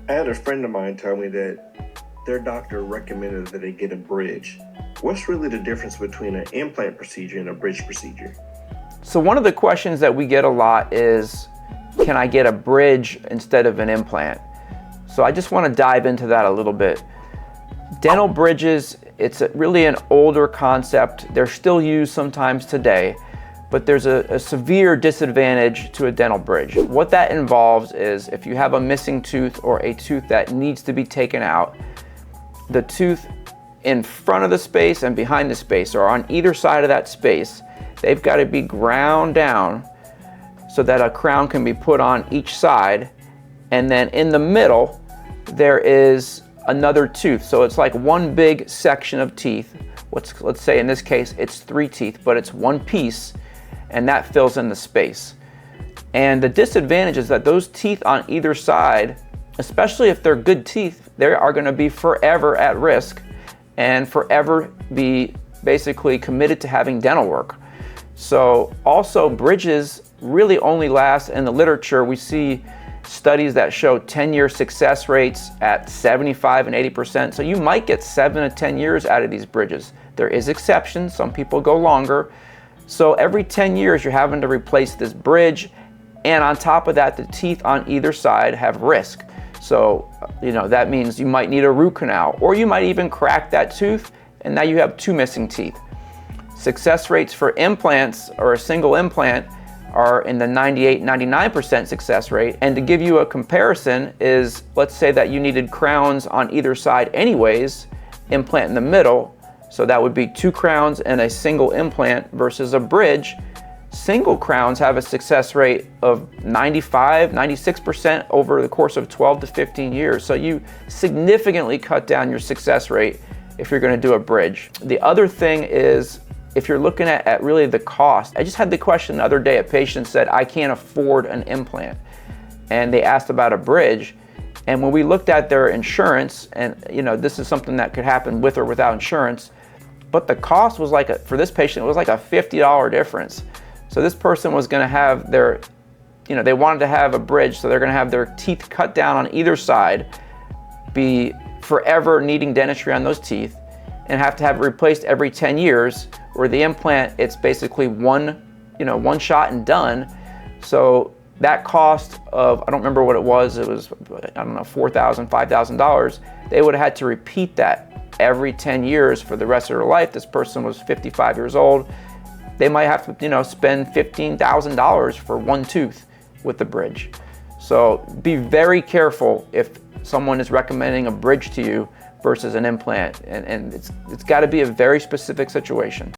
I had a friend of mine tell me that their doctor recommended that they get a bridge. What's really the difference between an implant procedure and a bridge procedure? So one of the questions that we get a lot is, can I get a bridge instead of an implant? So I just want to dive into that a little bit. Dental bridges, it's really an older concept. They're still used sometimes today, but there's a severe disadvantage to a dental bridge. What that involves is if you have a missing tooth or a tooth that needs to be taken out, the tooth in front of the space and behind the space, or on either side of that space, they've got to be ground down so that a crown can be put on each side. And then in the middle, there is another tooth. So it's like one big section of teeth. Let's say in this case, it's 3 teeth, but it's one piece, and that fills in the space. And the disadvantage is that those teeth on either side, especially if they're good teeth, they are going to be forever at risk and forever be basically committed to having dental work. So also bridges really only last, in the literature we see studies that show 10-year success rates at 75 and 80%. So you might get 7 to 10 years out of these bridges. There is exceptions, some people go longer. So every 10 years you're having to replace this bridge, and on top of that, the teeth on either side have risk. So, that means you might need a root canal, or you might even crack that tooth, and now you have 2 missing teeth. Success rates for implants or a single implant are in the 98-99% success rate. And to give you a comparison is, let's say that you needed crowns on either side anyways, implant in the middle. So that would be 2 crowns and a single implant versus a bridge. Single crowns have a success rate of 95-96% over the course of 12 to 15 years. So you significantly cut down your success rate if you're going to do a bridge. The other thing is, if you're looking at really the cost, I just had the question the other day, a patient said, I can't afford an implant. And they asked about a bridge. And when we looked at their insurance, and this is something that could happen with or without insurance, but the cost was for this patient, it was like a $50 difference. So this person was gonna have their, they wanted to have a bridge, so they're gonna have their teeth cut down on either side, be forever needing dentistry on those teeth, and have to have it replaced every 10 years, where the implant, it's basically one shot and done. So that cost of, I don't remember what it was I don't know, $4,000, $5,000, they would have had to repeat that every 10 years for the rest of their life. This person was 55 years old. They might have to, spend $15,000 for one tooth with the bridge. So be very careful if someone is recommending a bridge to you versus an implant, and it's got to be a very specific situation.